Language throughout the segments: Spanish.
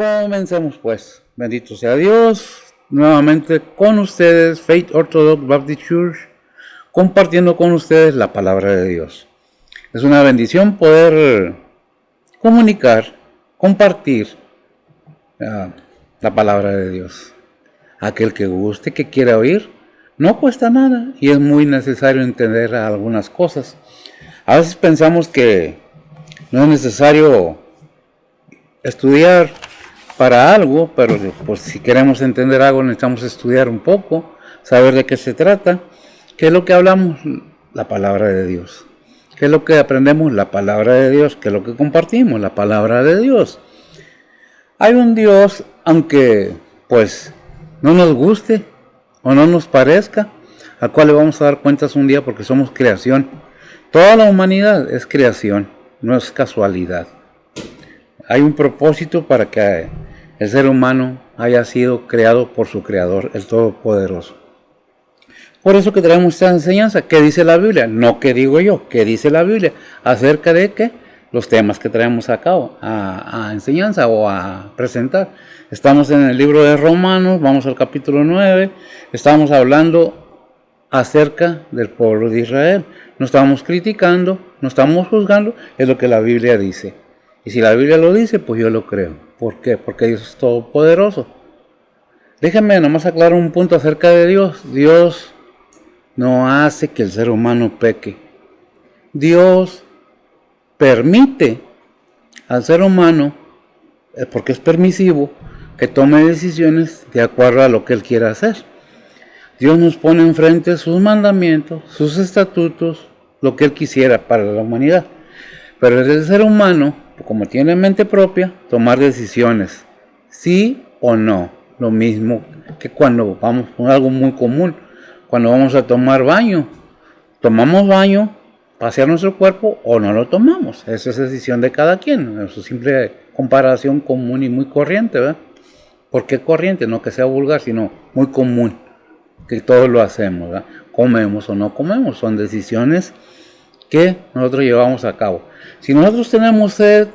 Comencemos pues. Bendito sea Dios. Nuevamente con ustedes, Faith Orthodox Baptist Church, compartiendo con ustedes la palabra de Dios. Es una bendición poder comunicar, compartir la palabra de Dios. Aquel que guste, que quiera oír, no cuesta nada y es muy necesario entender algunas cosas. A veces pensamos que no es necesario estudiar para algo, pero pues si queremos entender algo necesitamos estudiar un poco, saber de qué se trata, qué es lo que hablamos, la palabra de Dios, qué es lo que aprendemos, la palabra de Dios, qué es lo que compartimos, la palabra de Dios. Hay un Dios, aunque pues no nos guste o no nos parezca, al cual le vamos a dar cuentas un día porque somos creación. Toda la humanidad es creación, no es casualidad. Hay un propósito para que el ser humano haya sido creado por su creador, el Todopoderoso. Por eso que traemos esta enseñanza. ¿Qué dice la Biblia? No qué digo yo, ¿qué dice la Biblia? Acerca de qué, los temas que traemos a cabo, a enseñanza o a presentar. Estamos en el libro de Romanos, vamos al capítulo 9, estamos hablando acerca del pueblo de Israel. No estamos criticando, no estamos juzgando, es lo que la Biblia dice. Y si la Biblia lo dice, pues yo lo creo. ¿Por qué? Porque Dios es todopoderoso. Déjenme nomás aclarar un punto acerca de Dios. Dios no hace que el ser humano peque. Dios permite al ser humano, porque es permisivo, que tome decisiones de acuerdo a lo que Él quiera hacer. Dios nos pone enfrente sus mandamientos, sus estatutos, lo que Él quisiera para la humanidad. Pero es el ser humano, como tiene mente propia, tomar decisiones, sí o no. Lo mismo que cuando vamos con algo muy común, cuando vamos a tomar baño. Tomamos baño, pasear nuestro cuerpo o no lo tomamos. Esa es decisión de cada quien. Eso es simple comparación común y muy corriente, ¿verdad? ¿Por qué corriente? No que sea vulgar, sino muy común, que todos lo hacemos, ¿verdad? Comemos o no comemos, son decisiones que nosotros llevamos a cabo. Si nosotros tenemos sed,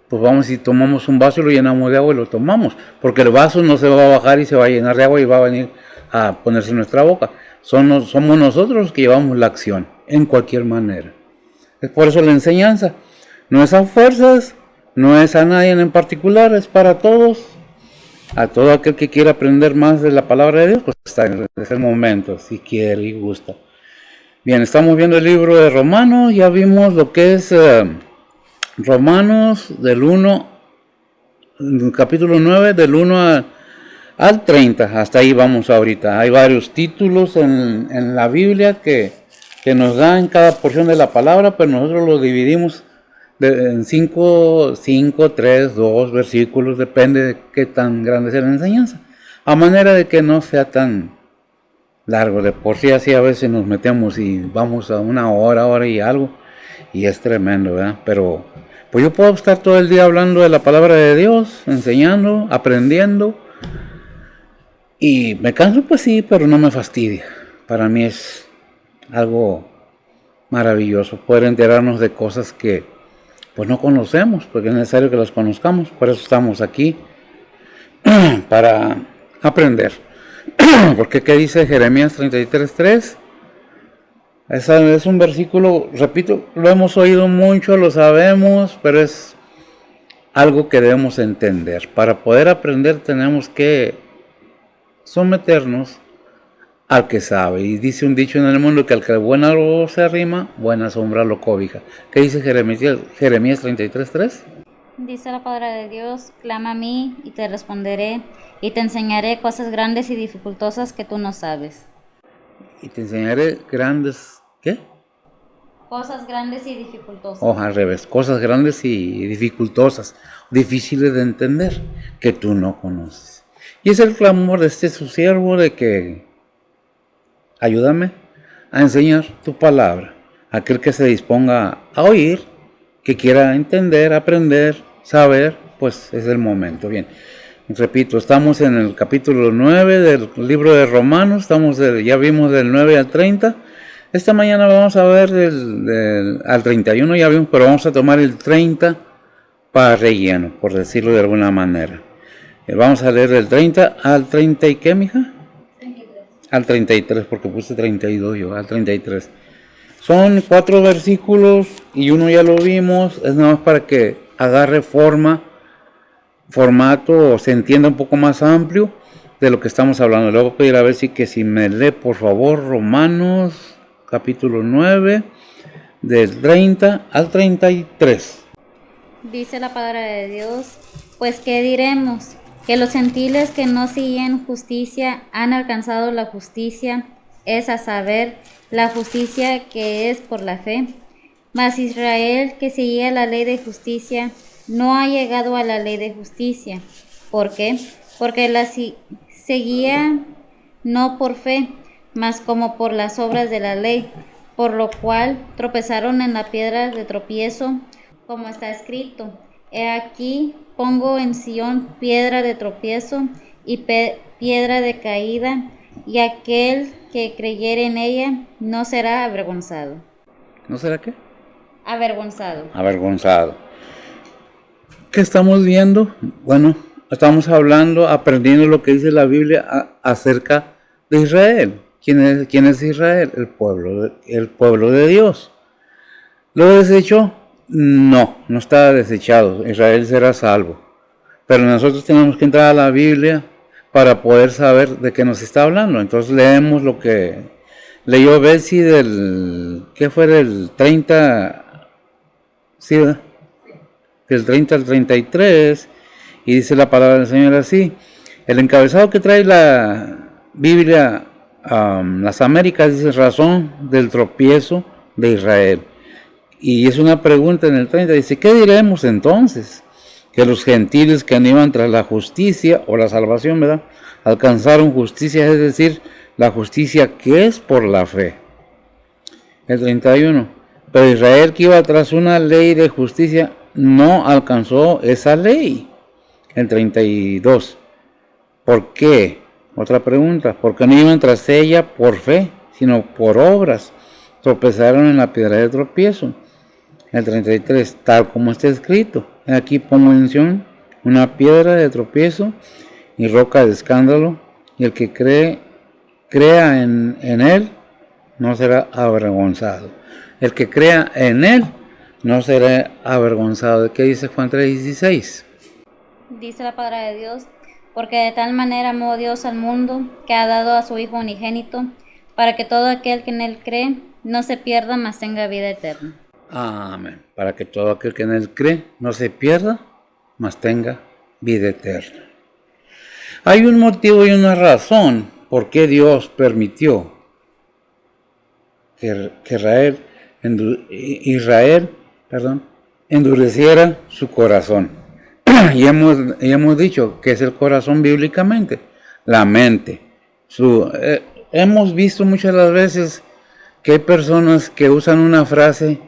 pues vamos y tomamos un vaso y lo llenamos de agua y lo tomamos, porque el vaso no se va a bajar y se va a llenar de agua y va a venir a ponerse en nuestra boca. Somos nosotros los que llevamos la acción, en cualquier manera. Es por eso la enseñanza. No es a fuerzas, no es a nadie en particular, es para todos. A todo aquel que quiera aprender más de la palabra de Dios, pues está en ese momento, si quiere y gusta. Bien, estamos viendo el libro de Romanos, ya vimos lo que es Romanos del 1, capítulo 9, del 1 al 30, hasta ahí vamos ahorita. Hay varios títulos en la Biblia que nos dan cada porción de la palabra, pero nosotros lo dividimos en 5, 3, 2 versículos, depende de qué tan grande sea la enseñanza, a manera de que no sea tan largo. De por sí así a veces nos metemos y vamos a una hora y algo, y es tremendo, ¿verdad? Pero pues yo puedo estar todo el día hablando de la palabra de Dios, enseñando, aprendiendo, y me canso, pues sí, pero no me fastidia. Para mí es algo maravilloso poder enterarnos de cosas que pues no conocemos, porque es necesario que las conozcamos. Por eso estamos aquí, para aprender. Porque ¿qué dice Jeremías 33:3? Es un versículo, repito, lo hemos oído mucho, lo sabemos, pero es algo que debemos entender. Para poder aprender tenemos que someternos al que sabe. Y dice un dicho en el mundo que al que buen árbol se arrima, buena sombra lo cobija. ¿Qué dice Jeremías 33:3? Dice la palabra de Dios: clama a mí y te responderé, y te enseñaré cosas grandes y dificultosas que tú no sabes. Y te enseñaré grandes, ¿qué? Cosas grandes y dificultosas. O al revés, cosas grandes y dificultosas, difíciles de entender, que tú no conoces. Y es el clamor de este su siervo de que ayúdame a enseñar tu palabra. Aquel que se disponga a oír, que quiera entender, aprender, saber, pues es el momento. Bien, repito, estamos en el capítulo 9 del libro de Romanos, ya vimos del 9 al 30. Esta mañana vamos a ver al 31, ya vimos, pero vamos a tomar el 30 para relleno, por decirlo de alguna manera. Vamos a leer del 30 al 30 y ¿qué, mija? 33. Al 33, porque puse 32 yo, al 33. Son 4 versículos y uno ya lo vimos, es nada más para que agarre formato, o se entienda un poco más amplio de lo que estamos hablando. Le voy a pedir a ver si me lee por favor Romanos capítulo 9 del 30 al 33. Dice la palabra de Dios, pues ¿qué diremos? Que los gentiles que no siguen justicia han alcanzado la justicia, es a saber, la justicia que es por la fe. Mas Israel, que seguía la ley de justicia, no ha llegado a la ley de justicia. ¿Por qué? Porque la seguía no por fe, mas como por las obras de la ley, por lo cual tropezaron en la piedra de tropiezo, como está escrito: He aquí pongo en Sión piedra de tropiezo y piedra de caída, y aquel que creyere en ella no será avergonzado. ¿No será qué? Avergonzado. Avergonzado. ¿Qué estamos viendo? Bueno, estamos aprendiendo lo que dice la Biblia acerca de Israel. ¿Quién es Israel? El pueblo de Dios. ¿Lo desechó? No está desechado. Israel será salvo. Pero nosotros tenemos que entrar a la Biblia para poder saber de qué nos está hablando. Entonces leemos lo que leyó Betsy ¿qué fue? Del 30, ¿sí, verdad? Del 30 al 33, y dice la palabra del Señor así. El encabezado que trae la Biblia, las Américas, dice razón del tropiezo de Israel. Y es una pregunta en el 30, dice, ¿qué diremos entonces? Que los gentiles que animan tras la justicia, o la salvación, ¿verdad?, alcanzaron justicia, es decir, la justicia que es por la fe. El 31, pero Israel, que iba tras una ley de justicia, no alcanzó esa ley. El 32, ¿por qué? Otra pregunta, porque no iban tras ella por fe, sino por obras. Tropezaron en la piedra de tropiezo. El 33, tal como está escrito. Aquí pongo mención, una piedra de tropiezo y roca de escándalo, y el que crea en él no será avergonzado. El que crea en él no será avergonzado. ¿Qué dice Juan 3:16? Dice la palabra de Dios, porque de tal manera amó Dios al mundo, que ha dado a su Hijo unigénito, para que todo aquel que en él cree no se pierda, mas tenga vida eterna. Amén. Para que todo aquel que en él cree no se pierda, mas tenga vida eterna. Hay un motivo y una razón por qué Dios permitió que Israel endureciera su corazón. y hemos dicho que es el corazón bíblicamente, la mente. Hemos visto muchas de las veces que hay personas que usan una frase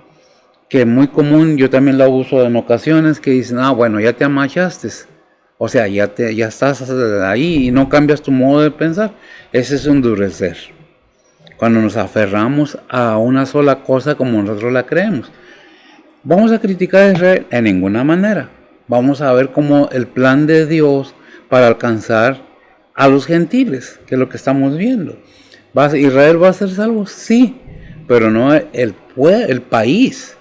que es muy común, yo también la uso en ocasiones, que dicen, bueno, ya te amachaste. O sea, ya estás ahí y no cambias tu modo de pensar. Ese es endurecer. Cuando nos aferramos a una sola cosa como nosotros la creemos. ¿Vamos a criticar a Israel? En ninguna manera. Vamos a ver cómo el plan de Dios para alcanzar a los gentiles, que es lo que estamos viendo. ¿Israel va a ser salvo? Sí, pero no el país.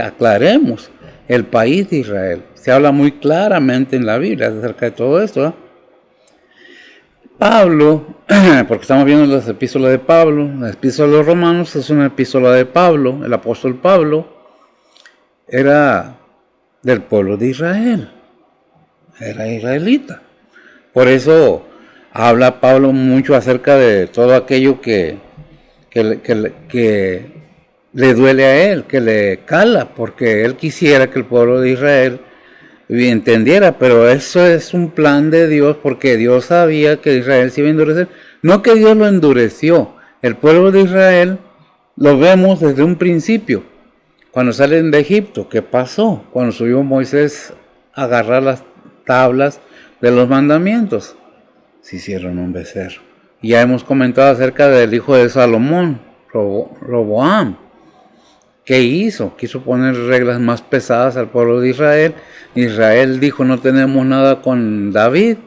Aclaremos, el país de Israel. Se habla muy claramente en la Biblia acerca de todo esto, ¿eh? Pablo, porque estamos viendo las epístolas de Pablo, la epístola de los Romanos es una epístola de Pablo, el apóstol Pablo era del pueblo de Israel, era israelita. Por eso habla Pablo mucho acerca de todo aquello que le duele a él, que le cala, porque él quisiera que el pueblo de Israel entendiera, pero eso es un plan de Dios, porque Dios sabía que Israel se iba a endurecer. No que Dios lo endureció, el pueblo de Israel lo vemos desde un principio. Cuando salen de Egipto, ¿qué pasó? Cuando subió Moisés a agarrar las tablas de los mandamientos, se hicieron un becerro. Ya hemos comentado acerca del hijo de Salomón, Roboam, ¿Qué hizo? Quiso poner reglas más pesadas al pueblo de Israel. Israel dijo, no tenemos nada con David,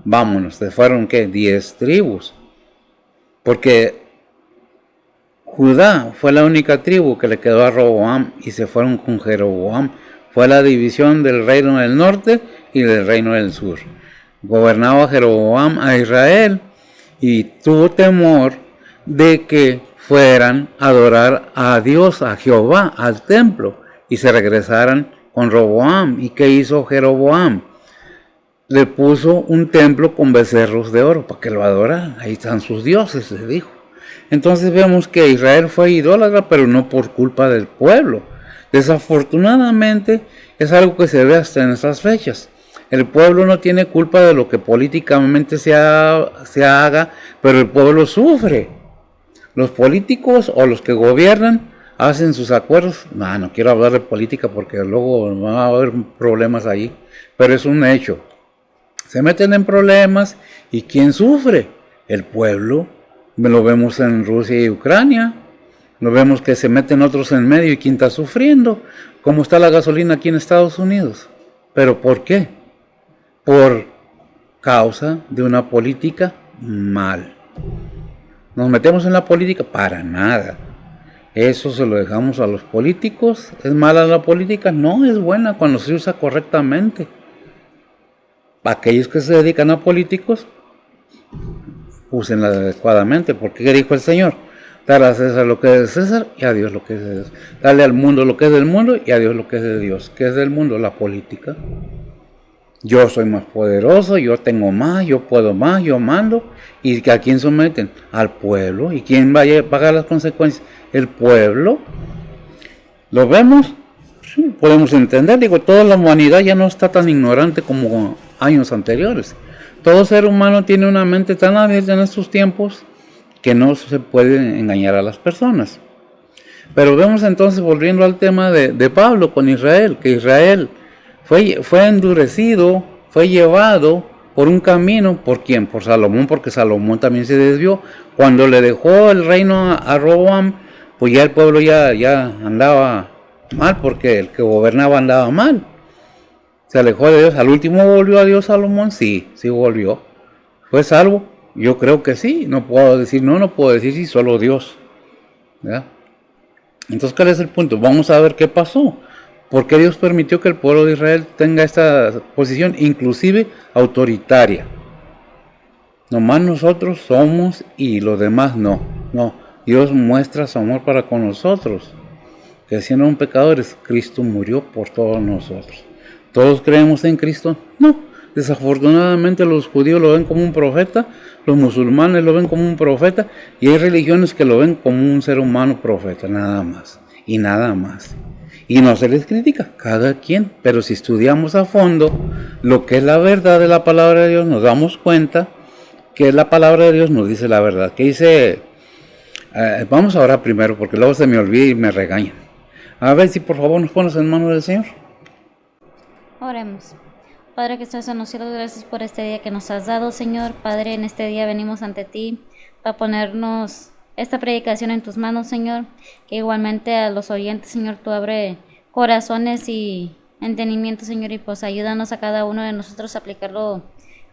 vámonos. Se fueron, ¿qué? 10 tribus. Porque Judá fue la única tribu que le quedó a Roboam y se fueron con Jeroboam. Fue la división del reino del norte y del reino del sur. Gobernaba Jeroboam a Israel y tuvo temor de que fueran a adorar a Dios, a Jehová, al templo, y se regresaran con Roboam. ¿Y qué hizo Jeroboam? Le puso un templo con becerros de oro para que lo adoraran. Ahí están sus dioses, le dijo. Entonces vemos que Israel fue idólatra, pero no por culpa del pueblo. Desafortunadamente es algo que se ve hasta en estas fechas. El pueblo no tiene culpa de lo que políticamente se haga, pero el pueblo sufre. Los políticos o los que gobiernan hacen sus acuerdos. No quiero hablar de política porque luego va a haber problemas ahí, pero es un hecho. Se meten en problemas y ¿quién sufre? El pueblo. Lo vemos en Rusia y Ucrania. Lo vemos que se meten otros en medio y ¿quién está sufriendo? ¿Cómo está la gasolina aquí en Estados Unidos? ¿Pero por qué? Por causa de una política mal. ¿Nos metemos en la política? Para nada. Eso se lo dejamos a los políticos. ¿Es mala la política? No, es buena cuando se usa correctamente. Aquellos que se dedican a políticos, úsenla adecuadamente, porque ¿qué dijo el Señor? Dar a César lo que es de César y a Dios lo que es de Dios. Darle al mundo lo que es del mundo y a Dios lo que es de Dios. ¿Qué es del mundo? La política. Yo soy más poderoso, yo tengo más, yo puedo más, yo mando. ¿Y a quién someten? Al pueblo. ¿Y quién va a pagar las consecuencias? El pueblo. ¿Lo vemos? Sí, podemos entender. Digo, toda la humanidad ya no está tan ignorante como años anteriores. Todo ser humano tiene una mente tan abierta en estos tiempos que no se puede engañar a las personas. Pero vemos entonces, volviendo al tema de Pablo con Israel, que Israel fue endurecido, fue llevado por un camino. ¿Por quién? Por Salomón, porque Salomón también se desvió. Cuando le dejó el reino a Roboam, pues ya el pueblo ya andaba mal, porque el que gobernaba andaba mal. Se alejó de Dios. ¿Al último volvió a Dios Salomón? Sí volvió. ¿Fue salvo? Yo creo que sí. No puedo decir sí, solo Dios. ¿Ya? Entonces, ¿cuál es el punto? Vamos a ver qué pasó. ¿Por qué Dios permitió que el pueblo de Israel tenga esta posición, inclusive autoritaria? Nomás nosotros somos y los demás no. No, Dios muestra su amor para con nosotros. Que siendo un pecadores, Cristo murió por todos nosotros. ¿Todos creemos en Cristo? No. Desafortunadamente los judíos lo ven como un profeta, los musulmanes lo ven como un profeta, y hay religiones que lo ven como un ser humano profeta, nada más. Y nada más. Y no se les critica, cada quien. Pero si estudiamos a fondo lo que es la verdad de la palabra de Dios, nos damos cuenta que la palabra de Dios nos dice la verdad. Que dice, vamos a orar primero, porque luego se me olvida y me regañan. A ver si por favor nos pones en manos del Señor. Oremos. Padre que estás en los cielos, gracias por este día que nos has dado, Señor. Padre, en este día venimos ante ti para ponernos esta predicación en tus manos, Señor. Que igualmente a los oyentes, Señor, tú abre corazones y entendimiento, Señor, y pues ayúdanos a cada uno de nosotros a aplicarlo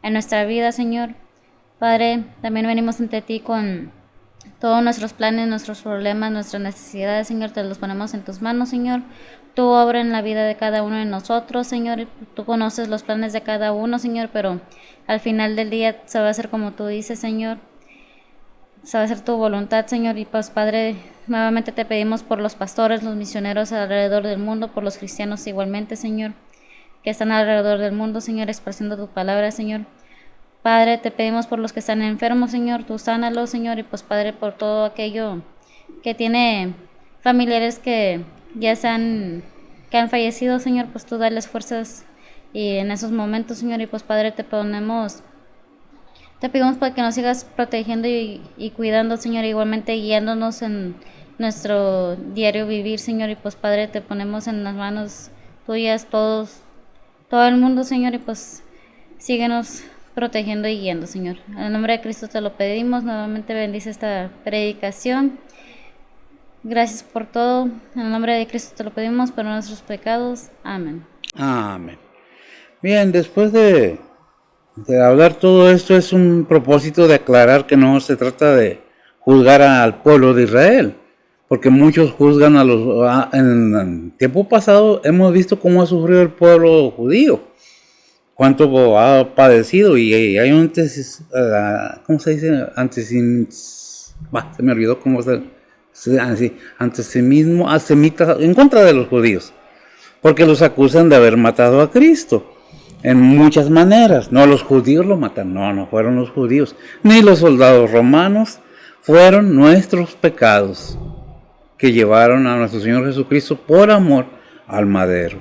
en nuestra vida, Señor. Padre, también venimos ante ti con todos nuestros planes, nuestros problemas, nuestras necesidades, Señor, te los ponemos en tus manos, Señor. Tú obra en la vida de cada uno de nosotros, Señor. Tú conoces los planes de cada uno, Señor, pero al final del día se va a hacer como tú dices, Señor. Se va a hacer tu voluntad, Señor. Y pues, Padre, nuevamente te pedimos por los pastores, los misioneros alrededor del mundo, por los cristianos igualmente, Señor, que están alrededor del mundo, Señor, expresando tu palabra, Señor. Padre, te pedimos por los que están enfermos, Señor, tú sánalos, Señor, y pues, Padre, por todo aquello que tiene familiares que han fallecido, Señor, pues tú dales fuerzas y en esos momentos, Señor, y pues, Padre, te pedimos para que nos sigas protegiendo y cuidando, Señor, igualmente guiándonos en nuestro diario vivir, Señor, y pues, Padre, te ponemos en las manos tuyas todo el mundo, Señor, y pues síguenos protegiendo y guiando, Señor. En el nombre de Cristo te lo pedimos. Nuevamente bendice esta predicación Gracias por todo. En el nombre de Cristo te lo pedimos por nuestros pecados. Amén. Amén. Bien, después de hablar todo esto, es un propósito de aclarar que no se trata de juzgar al pueblo de Israel, porque muchos juzgan en tiempo pasado hemos visto cómo ha sufrido el pueblo judío, cuánto ha padecido, y hay un ¿cómo se dice? Se me olvidó cómo antisemitas en contra de los judíos, porque los acusan de haber matado a Cristo en muchas maneras. No, los judíos lo matan, no fueron los judíos, ni los soldados romanos, fueron nuestros pecados que llevaron a nuestro Señor Jesucristo por amor al madero.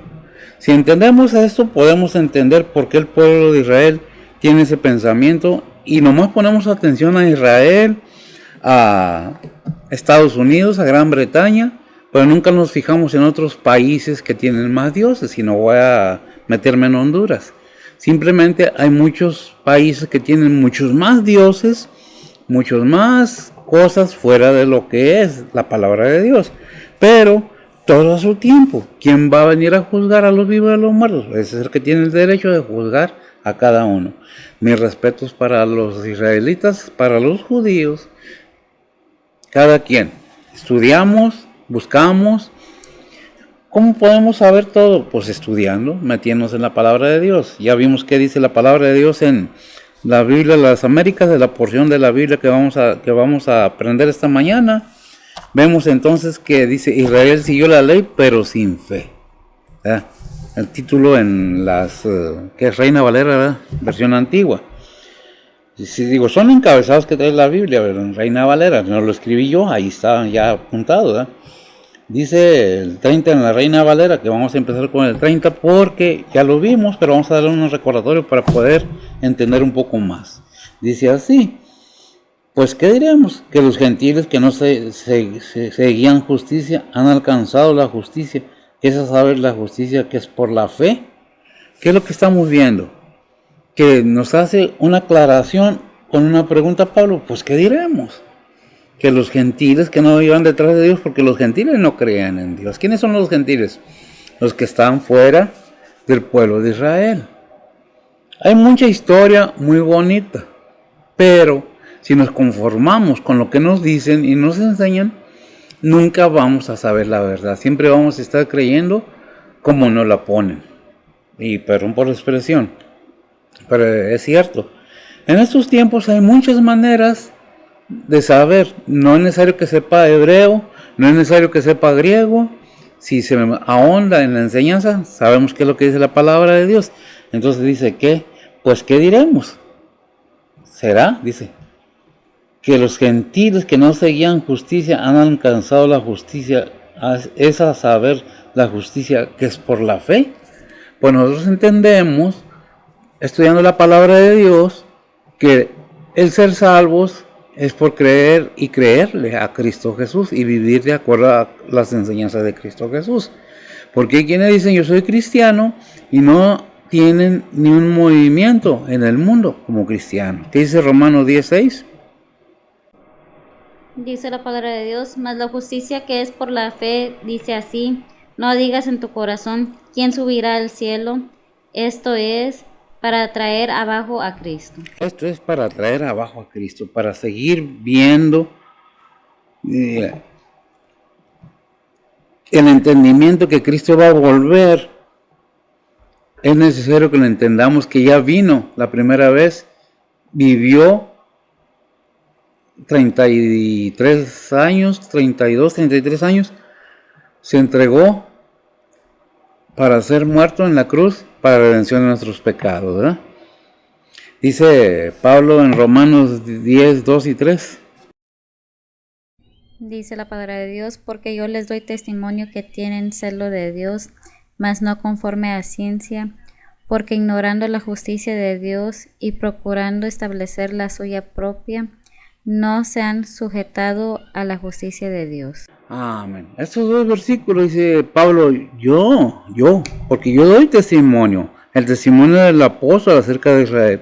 Si entendemos esto, podemos entender por qué el pueblo de Israel tiene ese pensamiento, y nomás ponemos atención a Israel, a Estados Unidos, a Gran Bretaña, pero nunca nos fijamos en otros países que tienen más dioses, y no voy a meterme en Honduras. Simplemente hay muchos países que tienen muchos más dioses, muchos más cosas fuera de lo que es la palabra de Dios, pero todo a su tiempo. ¿Quién va a venir a juzgar a los vivos y a los muertos? Ese es el que tiene el derecho de juzgar a cada uno. Mis respetos para los israelitas, para los judíos, cada quien. Estudiamos, buscamos. ¿Cómo podemos saber todo? Pues estudiando, metiéndonos en la palabra de Dios. Ya vimos qué dice la palabra de Dios en la Biblia de las Américas, de la porción de la Biblia que vamos a aprender esta mañana. Vemos entonces que dice: Israel siguió la ley, pero sin fe. ¿Verdad? El título en que es Reina Valera, ¿verdad? Versión antigua. Si digo, son encabezados que trae la Biblia, pero en Reina Valera, no lo escribí yo, ahí está ya apuntado, ¿verdad? Dice el 30 en la Reina Valera, que vamos a empezar con el 30 porque ya lo vimos, pero vamos a darle un recordatorio para poder entender un poco más. Dice así: pues ¿qué diremos? Que los gentiles que no seguían justicia han alcanzado la justicia. ¿Es a saber la justicia que es por la fe? ¿Qué es lo que estamos viendo? Que nos hace una aclaración con una pregunta Pablo. Pues ¿qué diremos? Que los gentiles que no iban detrás de Dios, porque los gentiles no creían en Dios. ¿Quiénes son los gentiles? Los que están fuera del pueblo de Israel. Hay mucha historia muy bonita, pero si nos conformamos con lo que nos dicen y nos enseñan, nunca vamos a saber la verdad. Siempre vamos a estar creyendo como nos la ponen. Y perdón por la expresión, pero es cierto. En estos tiempos hay muchas maneras de saber. No es necesario que sepa hebreo, no es necesario que sepa griego. Si se ahonda en la enseñanza, sabemos qué es lo que dice la palabra de Dios. Entonces dice que, pues ¿qué diremos? ¿Será? Dice que los gentiles que no seguían justicia han alcanzado la justicia. Es a saber la justicia que es por la fe. Pues nosotros entendemos, estudiando la palabra de Dios, que el ser salvos es por creer y creerle a Cristo Jesús y vivir de acuerdo a las enseñanzas de Cristo Jesús. Porque hay quienes dicen: yo soy cristiano, y no tienen ni un movimiento en el mundo como cristiano. ¿Qué dice Romanos 10:6? Dice la palabra de Dios: mas la justicia que es por la fe dice así: no digas en tu corazón, ¿quién subirá al cielo? Esto es para traer abajo a Cristo. Esto es para traer abajo a Cristo, para seguir viendo el entendimiento que Cristo va a volver. Es necesario que lo entendamos, que ya vino la primera vez, vivió 33 años, 32, 33 años, se entregó para ser muerto en la cruz para la redención de nuestros pecados, ¿verdad? Dice Pablo en Romanos 10, 2 y 3. Dice la palabra de Dios: porque yo les doy testimonio que tienen celo de Dios, mas no conforme a ciencia, porque ignorando la justicia de Dios y procurando establecer la suya propia, no se han sujetado a la justicia de Dios. Amén. Estos dos versículos dice Pablo: yo, porque yo doy testimonio, el testimonio del apóstol acerca de Israel,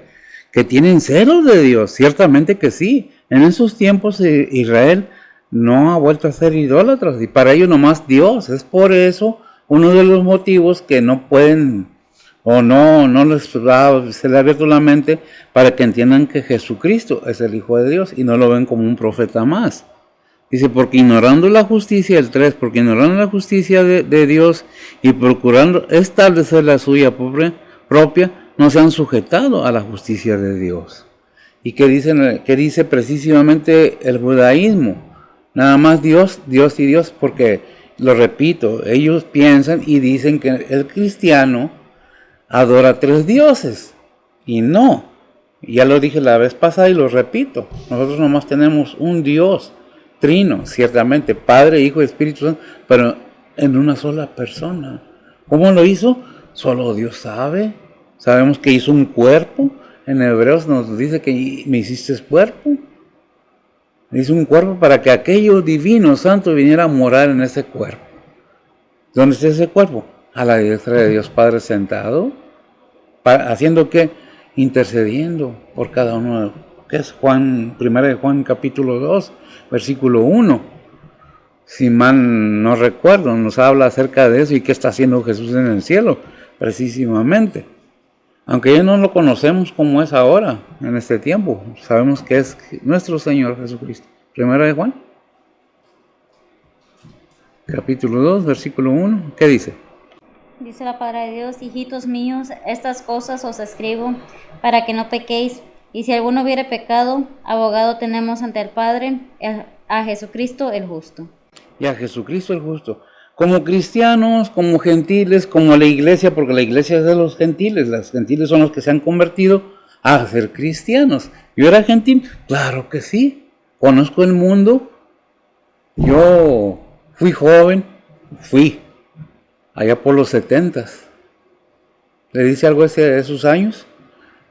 que tienen celos de Dios. Ciertamente que sí. En esos tiempos Israel no ha vuelto a ser idólatras y para ellos nomás Dios. Es por eso uno de los motivos que no pueden o no se les ha abierto la mente para que entiendan que Jesucristo es el Hijo de Dios y no lo ven como un profeta más. Dice, porque ignorando la justicia, el 3, porque ignorando la justicia de Dios y procurando establecer la suya propia, no se han sujetado a la justicia de Dios. ¿Y qué dice precisamente el judaísmo? Nada más Dios, Dios y Dios, porque, lo repito, ellos piensan y dicen que el cristiano adora 3 dioses, y no. Ya lo dije la vez pasada y lo repito, nosotros nomás tenemos un Dios, trino, ciertamente, Padre, Hijo y Espíritu Santo, pero en una sola persona. ¿Cómo lo hizo? Solo Dios sabe. Sabemos que hizo un cuerpo. En Hebreos nos dice que me hiciste cuerpo. Me hizo un cuerpo para que aquello divino, santo, viniera a morar en ese cuerpo. ¿Dónde está ese cuerpo? A la diestra de Dios Padre sentado. ¿Haciendo qué? Intercediendo por cada uno. ¿Qué es Juan? 1 de Juan capítulo 2, versículo 1. Si mal no recuerdo, nos habla acerca de eso y qué está haciendo Jesús en el cielo, precisamente. Aunque ya no lo conocemos como es ahora, en este tiempo, sabemos que es nuestro Señor Jesucristo. 1 de Juan, capítulo 2, versículo 1, ¿qué dice? Dice la palabra de Dios, hijitos míos, estas cosas os escribo para que no pequéis. Y si alguno hubiere pecado, abogado tenemos ante el Padre, a Jesucristo el justo. Y a Jesucristo el justo. Como cristianos, como gentiles, como la iglesia, porque la iglesia es de los gentiles. Los gentiles son los que se han convertido a ser cristianos. ¿Yo era gentil? Claro que sí. Conozco el mundo. Yo fui joven. Allá por los 70s. ¿Le dice algo de esos años?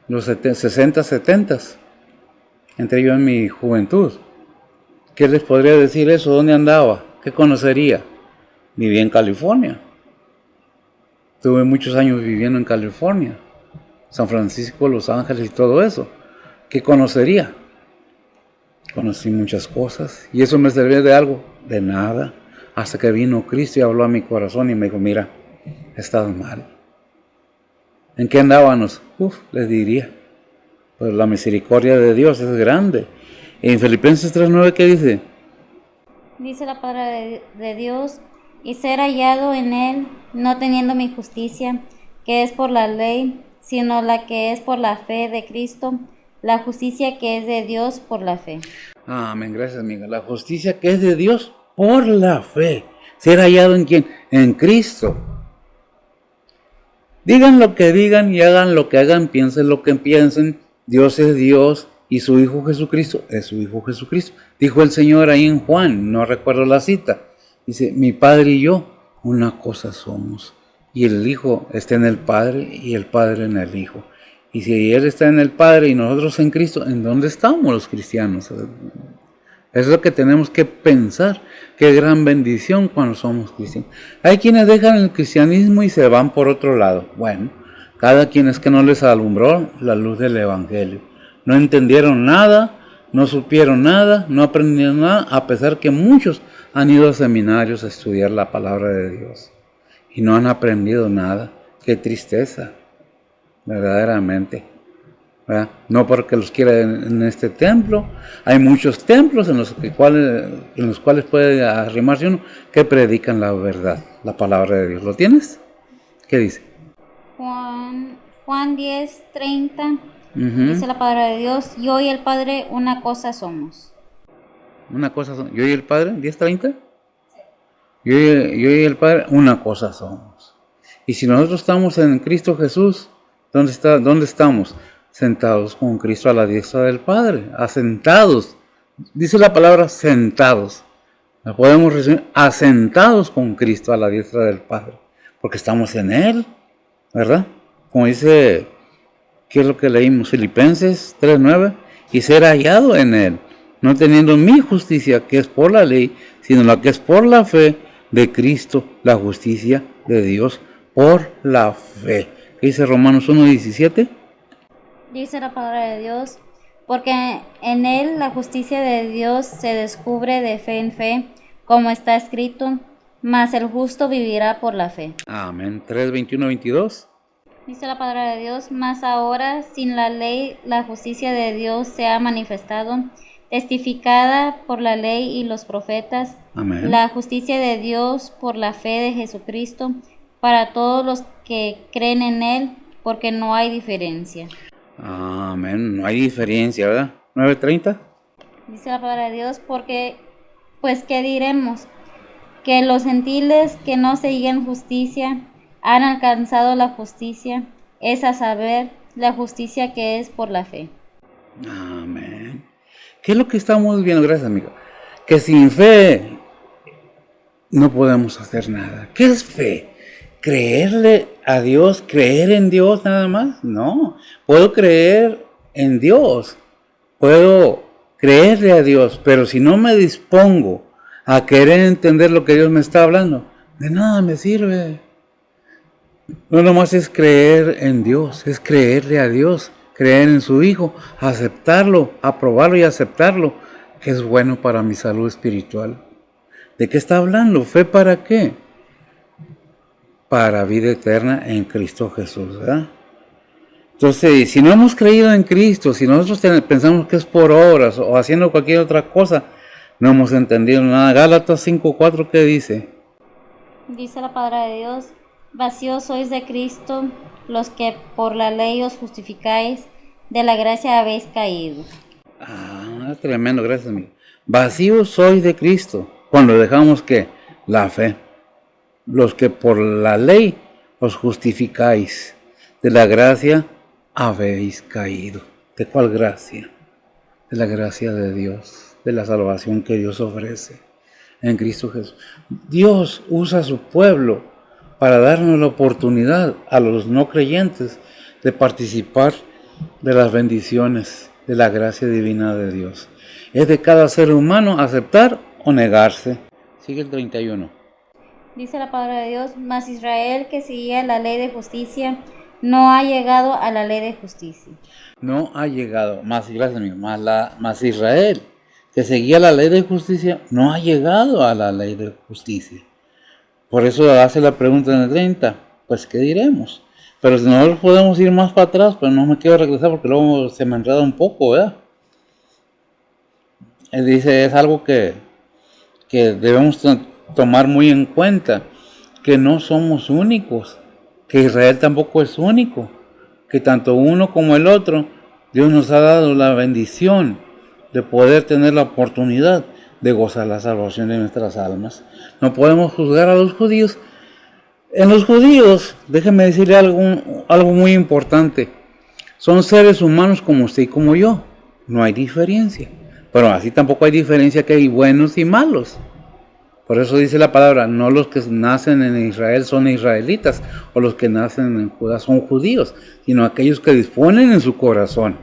Los 60, 70s. Entré yo en mi juventud. ¿Qué les podría decir eso? ¿Dónde andaba? ¿Qué conocería? Viví en California. Tuve muchos años viviendo en California. San Francisco, Los Ángeles y todo eso. ¿Qué conocería? Conocí muchas cosas. ¿Y eso me servía de algo? De nada. Hasta que vino Cristo y habló a mi corazón y me dijo, mira, estás mal. ¿En qué andábamos? Les diría. Pues la misericordia de Dios es grande. En Filipenses 3:9, ¿qué dice? Dice la palabra de Dios, y ser hallado en él, no teniendo mi justicia, que es por la ley, sino la que es por la fe de Cristo, la justicia que es de Dios por la fe. Amén, gracias amiga. La justicia que es de Dios por la fe. Ser hallado en quién? En Cristo. Digan lo que digan y hagan lo que hagan, piensen lo que piensen. Dios es Dios y su Hijo Jesucristo es su Hijo Jesucristo. Dijo el Señor ahí en Juan, no recuerdo la cita. Dice, mi Padre y yo, una cosa somos. Y el Hijo está en el Padre y el Padre en el Hijo. Y si Él está en el Padre y nosotros en Cristo, ¿en dónde estamos los cristianos? Es lo que tenemos que pensar. Qué gran bendición cuando somos cristianos. Hay quienes dejan el cristianismo y se van por otro lado. Bueno, cada quien es que no les alumbró la luz del Evangelio. No entendieron nada, no supieron nada, no aprendieron nada, a pesar que muchos han ido a seminarios a estudiar la palabra de Dios. Y no han aprendido nada. Qué tristeza, verdaderamente. ¿Verdad? No porque los quiera en este templo. Hay muchos templos en los cuales puede arrimarse uno que predican la verdad, la palabra de Dios. ¿Lo tienes? ¿Qué dice? Juan 10:30 dice la palabra de Dios, yo y el Padre una cosa somos. Una cosa somos. ¿Yo y el Padre? ¿10:30? Yo y el Padre una cosa somos. Y si nosotros estamos en Cristo Jesús, ¿dónde estamos? Sentados con Cristo a la diestra del Padre, asentados. Dice la palabra sentados. La podemos resumir, asentados con Cristo a la diestra del Padre, porque estamos en Él, ¿verdad? Como dice, ¿qué es lo que leímos? Filipenses 3:9, y ser hallado en Él, no teniendo mi justicia, que es por la ley, sino la que es por la fe de Cristo, la justicia de Dios por la fe. ¿Qué dice Romanos 1:17? Dice la palabra de Dios, porque en él la justicia de Dios se descubre de fe en fe, como está escrito, mas el justo vivirá por la fe. Amén. 3, 21, 22. Dice la palabra de Dios, mas ahora sin la ley la justicia de Dios se ha manifestado, testificada por la ley y los profetas, Amén. la justicia de Dios por la fe de Jesucristo, para todos los que creen en él, porque no hay diferencia. Amén. No hay diferencia, ¿verdad? 9:30. Dice la palabra de Dios, porque, pues, ¿qué diremos? Que los gentiles que no seguían justicia han alcanzado la justicia, es a saber, la justicia que es por la fe. Amén. ¿Qué es lo que estamos viendo? Gracias, amigo. Que sin fe no podemos hacer nada. ¿Qué es fe? ¿Creerle a Dios? ¿Creer en Dios nada más? No. Puedo creer en Dios. Puedo creerle a Dios, pero si no me dispongo a querer entender lo que Dios me está hablando, de nada me sirve. No nomás es creer en Dios, es creerle a Dios, creer en su Hijo, aceptarlo, aprobarlo y aceptarlo, que es bueno para mi salud espiritual. ¿De qué está hablando? ¿Fe para qué? Para vida eterna en Cristo Jesús, ¿verdad? Entonces, si no hemos creído en Cristo, si nosotros pensamos que es por obras o haciendo cualquier otra cosa, no hemos entendido nada. Gálatas 5:4, ¿qué dice? Dice la palabra de Dios, vacíos sois de Cristo, los que por la ley os justificáis, de la gracia habéis caído. Tremendo, gracias, amigo. Vacíos sois de Cristo, cuando dejamos que la fe, los que por la ley os justificáis, de la gracia habéis caído. ¿De cuál gracia? De la gracia de Dios, de la salvación que Dios ofrece en Cristo Jesús. Dios usa a su pueblo para darnos la oportunidad a los no creyentes de participar de las bendiciones de la gracia divina de Dios. Es de cada ser humano aceptar o negarse. Sigue el 31. Dice la palabra de Dios, mas Israel que seguía la ley de justicia, no ha llegado a la ley de justicia. No ha llegado, gracias amigo, más Israel que seguía la ley de justicia, no ha llegado a la ley de justicia. Por eso hace la pregunta en el 30, pues ¿qué diremos? Pero si no podemos ir más para atrás, pero no me quiero regresar porque luego se me enreda un poco, ¿verdad? Él dice, es algo que debemos tomar muy en cuenta, que no somos únicos, que Israel tampoco es único, que tanto uno como el otro, Dios nos ha dado la bendición de poder tener la oportunidad de gozar la salvación de nuestras almas. No podemos juzgar a los judíos. En los judíos, déjeme decirle algo muy importante, son seres humanos como usted y como yo, no hay diferencia, pero así tampoco hay diferencia que hay buenos y malos. Por eso dice la palabra, no los que nacen en Israel son israelitas, o los que nacen en Judá son judíos, sino aquellos que disponen en su corazón,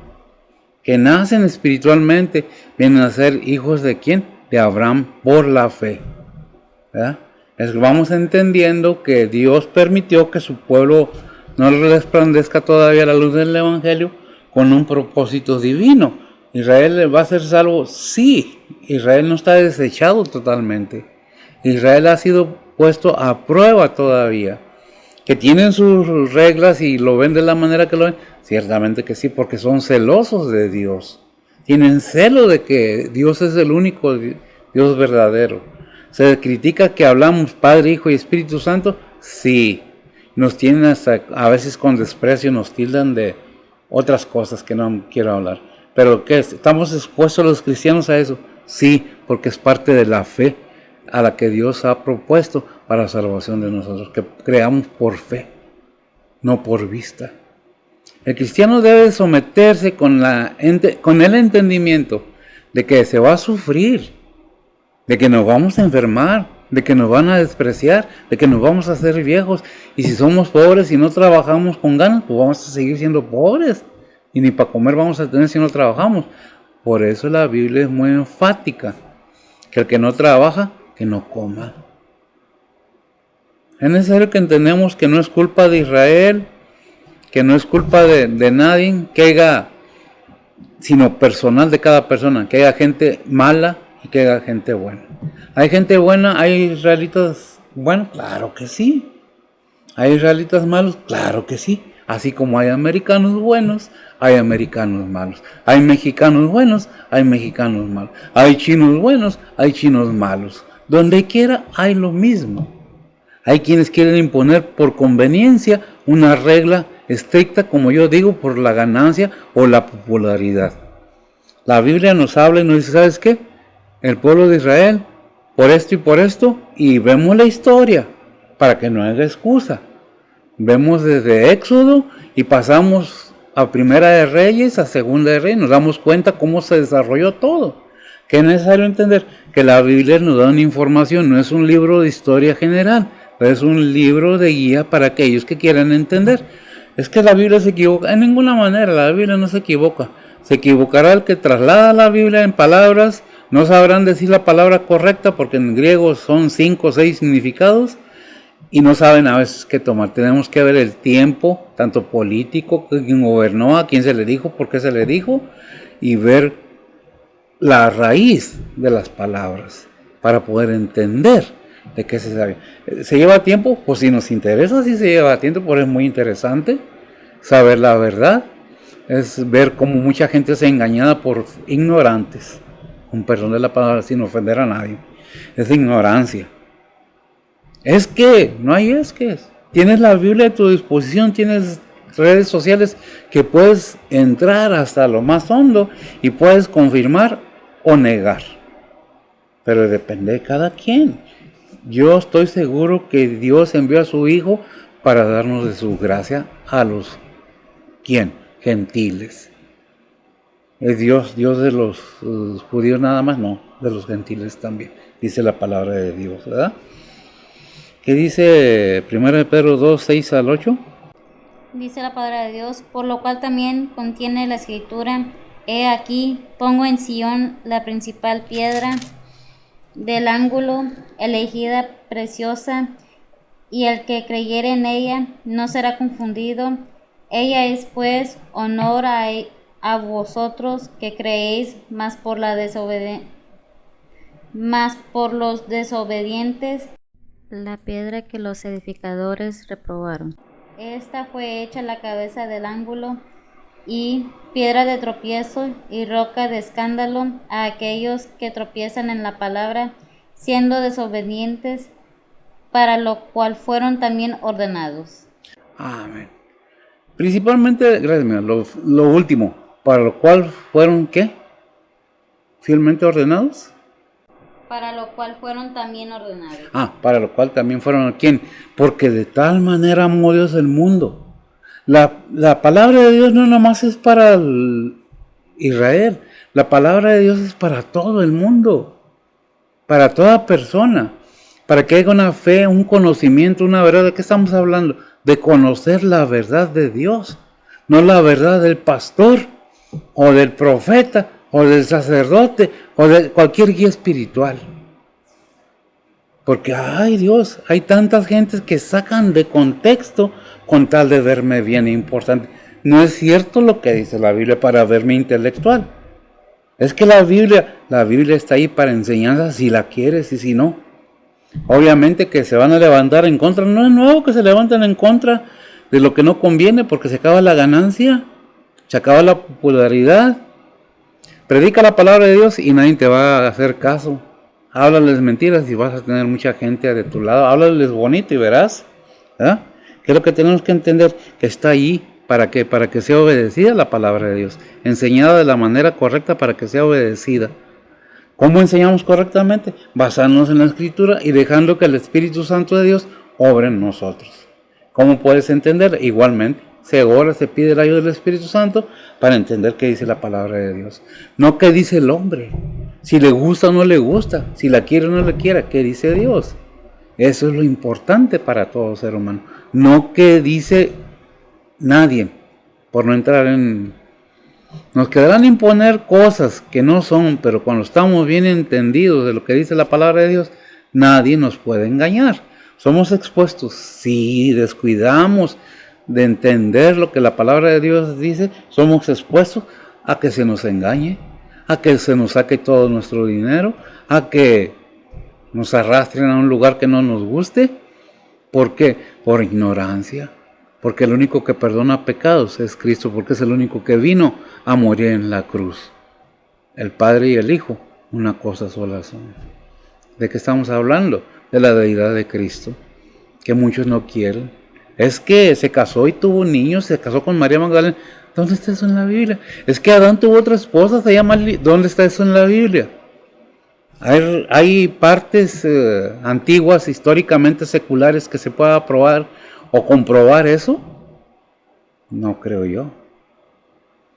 que nacen espiritualmente, vienen a ser hijos de ¿quién? De Abraham por la fe. ¿Verdad? Vamos entendiendo que Dios permitió que su pueblo no resplandezca todavía la luz del Evangelio con un propósito divino. ¿Israel va a ser salvo? Sí, Israel no está desechado totalmente. Israel ha sido puesto a prueba todavía. ¿Que tienen sus reglas y lo ven de la manera que lo ven? Ciertamente que sí, porque son celosos de Dios. Tienen celo de que Dios es el único Dios verdadero. ¿Se critica que hablamos Padre, Hijo y Espíritu Santo? Sí. Nos tienen hasta a veces con desprecio, nos tildan de otras cosas que no quiero hablar. ¿Pero qué? ¿Estamos expuestos los cristianos a eso? Sí, porque es parte de la fe a la que Dios ha propuesto para la salvación de nosotros, que creamos por fe, no por vista. El cristiano debe someterse con el entendimiento de que se va a sufrir, de que nos vamos a enfermar, de que nos van a despreciar, de que nos vamos a hacer viejos, y si somos pobres y no trabajamos con ganas, pues vamos a seguir siendo pobres, y ni para comer vamos a tener si no trabajamos. Por eso la Biblia es muy enfática, que el que no trabaja, que no coma. Es necesario que entendamos que no es culpa de Israel, que no es culpa de nadie, que haya sino personal de cada persona, que haya gente mala y que haya gente buena. ¿Hay gente buena? ¿Hay israelitas buenos? Claro que sí. ¿Hay israelitas malos? Claro que sí. Así como hay americanos buenos, hay americanos malos. Hay mexicanos buenos, hay mexicanos malos. Hay chinos buenos, hay chinos malos. Donde quiera hay lo mismo. Hay quienes quieren imponer por conveniencia una regla estricta, como yo digo, por la ganancia o la popularidad. La Biblia nos habla y nos dice, ¿sabes qué? El pueblo de Israel, por esto y por esto, y vemos la historia, para que no haya excusa. Vemos desde Éxodo y pasamos a Primera de Reyes, a Segunda de Reyes, nos damos cuenta cómo se desarrolló todo. Que es necesario entender que la Biblia nos da una información, no es un libro de historia general, pero es un libro de guía para aquellos que quieran entender. Es que la Biblia se equivoca, en ninguna manera la Biblia no se equivoca. Se equivocará el que traslada la Biblia en palabras, no sabrán decir la palabra correcta porque en griego son 5 o 6 significados y no saben a veces qué tomar. Tenemos que ver el tiempo, tanto político, quién gobernó, a quién se le dijo, por qué se le dijo, y ver la raíz de las palabras para poder entender de qué se sabe. ¿Se lleva tiempo? Pues si nos interesa, sí se lleva tiempo, porque es muy interesante saber la verdad. Es ver cómo mucha gente es engañada por ignorantes, con perdón de la palabra, sin ofender a nadie. Es ignorancia. Es que, no hay es que. Tienes la Biblia a tu disposición, tienes redes sociales que puedes entrar hasta lo más hondo y puedes confirmar o negar. Pero depende de cada quien. Yo estoy seguro que Dios envió a su Hijo para darnos de su gracia a los, ¿quién? Gentiles. ¿Es Dios de los judíos nada más? No, de los gentiles también, dice la palabra de Dios, ¿verdad? ¿Qué dice 1 Pedro 2, 6 al 8? Dice la palabra de Dios, por lo cual también contiene la escritura, he aquí, pongo en Sión la principal piedra del ángulo, elegida, preciosa, y el que creyere en ella no será confundido. Ella es pues honor a vosotros que creéis, más por los desobedientes, la piedra que los edificadores reprobaron. Esta fue hecha la cabeza del ángulo y piedra de tropiezo y roca de escándalo a aquellos que tropiezan en la palabra, siendo desobedientes, para lo cual fueron también ordenados. Amén. Principalmente, gracias mío, lo último, para lo cual fueron, ¿qué? ¿Fielmente ordenados? Para lo cual fueron también ordenados. Para lo cual también fueron, ¿quién? Porque de tal manera amó Dios el mundo. La palabra de Dios no nomás es para Israel, la palabra de Dios es para todo el mundo, para toda persona, para que haya una fe, un conocimiento, una verdad. ¿De qué estamos hablando? De conocer la verdad de Dios, no la verdad del pastor, o del profeta, o del sacerdote, o de cualquier guía espiritual. Porque, ay Dios, hay tantas gentes que sacan de contexto con tal de verme bien importante. No es cierto lo que dice la Biblia para verme intelectual. Es que la Biblia está ahí para enseñanza si la quieres y si no. Obviamente que se van a levantar en contra. No es nuevo que se levanten en contra de lo que no conviene porque se acaba la ganancia, se acaba la popularidad. Predica la palabra de Dios y nadie te va a hacer caso. Háblales mentiras y vas a tener mucha gente de tu lado. Háblales bonito y verás. ¿Verdad? ¿Qué es lo que tenemos que entender? Que está ahí para que sea obedecida la palabra de Dios. Enseñada de la manera correcta para que sea obedecida. ¿Cómo enseñamos correctamente? Basándonos en la Escritura y dejando que el Espíritu Santo de Dios obre en nosotros. ¿Cómo puedes entender? Igualmente, se pide la ayuda del Espíritu Santo para entender qué dice la palabra de Dios. No qué dice el hombre, si le gusta o no le gusta, si la quiere o no le quiere, qué dice Dios. Eso es lo importante para todo ser humano. No qué dice nadie, por no entrar en... Nos quedarán imponer cosas que no son, pero cuando estamos bien entendidos de lo que dice la palabra de Dios, nadie nos puede engañar. Somos expuestos, si descuidamos de entender lo que la palabra de Dios dice, somos expuestos a que se nos engañe, a que se nos saque todo nuestro dinero, a que nos arrastren a un lugar que no nos guste. ¿Por qué? Por ignorancia. Porque el único que perdona pecados es Cristo, porque es el único que vino a morir en la cruz. El Padre y el Hijo, una cosa sola son. ¿De qué estamos hablando? De la deidad de Cristo, que muchos no quieren. Es que se casó y tuvo niños, se casó con María Magdalena. ¿Dónde está eso en la Biblia? Es que Adán tuvo otra esposa, se llama... ¿Dónde está eso en la Biblia? Hay partes antiguas, históricamente seculares, que se pueda probar o comprobar eso. No creo yo.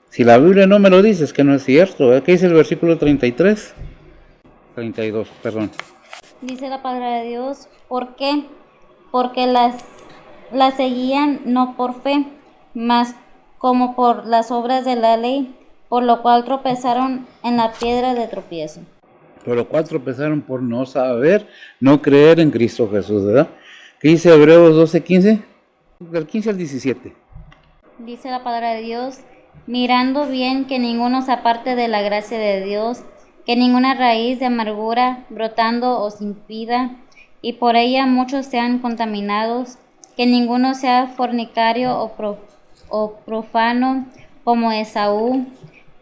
Si la Biblia no me lo dice, es que no es cierto. ¿Qué dice el versículo 33? 32, perdón. Dice la palabra de Dios, ¿por qué? Porque las seguían no por fe, mas como por las obras de la ley, por lo cual tropezaron en la piedra de tropiezo. Por lo cual tropezaron por no saber, no creer en Cristo Jesús, ¿verdad? ¿Qué dice Hebreos 12:15? Del 15 al 17. Dice la palabra de Dios, mirando bien que ninguno se aparte de la gracia de Dios, que ninguna raíz de amargura brotando os impida, y por ella muchos sean contaminados, que ninguno sea fornicario o profano como Esaú,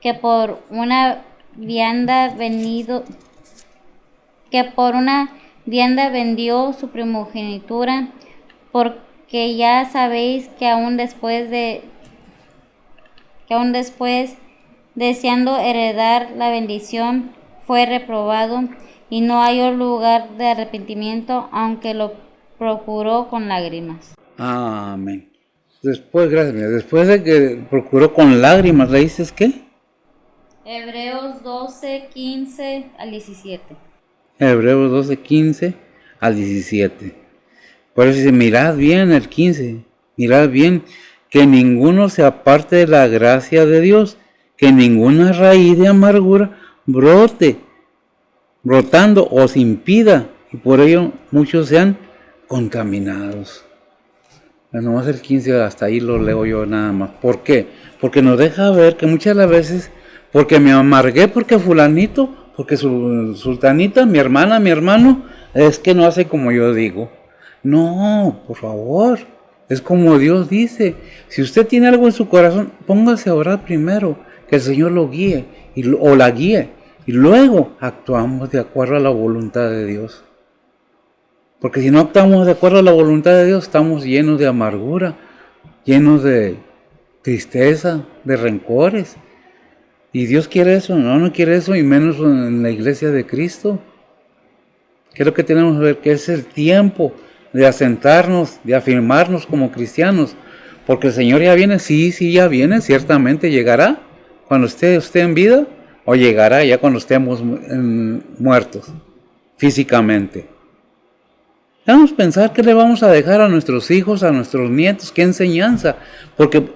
que por una vianda vendió su primogenitura, porque ya sabéis que aún después, deseando heredar la bendición, fue reprobado y no halló lugar de arrepentimiento, aunque lo procuró con lágrimas. Amén. Después, gracias, después de que procuró con lágrimas, ¿le dices qué? Hebreos 12:15 al 17. Hebreos 12:15 al 17. Por eso dice, mirad bien el 15, mirad bien que ninguno se aparte de la gracia de Dios, que ninguna raíz de amargura brotando os impida, y por ello muchos sean contaminados. Nomás el 15, hasta ahí lo leo yo nada más. ¿Por qué? Porque nos deja ver que muchas de las veces, porque me amargué, porque fulanito, porque sultanita, mi hermana, mi hermano, es que no hace como yo digo. No, por favor, es como Dios dice. Si usted tiene algo en su corazón, póngase a orar primero, que el Señor lo guíe o la guíe, y luego actuamos de acuerdo a la voluntad de Dios. Porque si no actuamos de acuerdo a la voluntad de Dios, estamos llenos de amargura, llenos de tristeza, de rencores. Y Dios quiere eso, no quiere eso, y menos en la iglesia de Cristo. ¿Qué es lo que tenemos que ver? Que es el tiempo de asentarnos, de afirmarnos como cristianos. Porque el Señor ya viene, sí, ya viene, ciertamente llegará cuando esté usted en vida, o llegará ya cuando estemos muertos, físicamente. Vamos a pensar qué le vamos a dejar a nuestros hijos, a nuestros nietos, qué enseñanza. Porque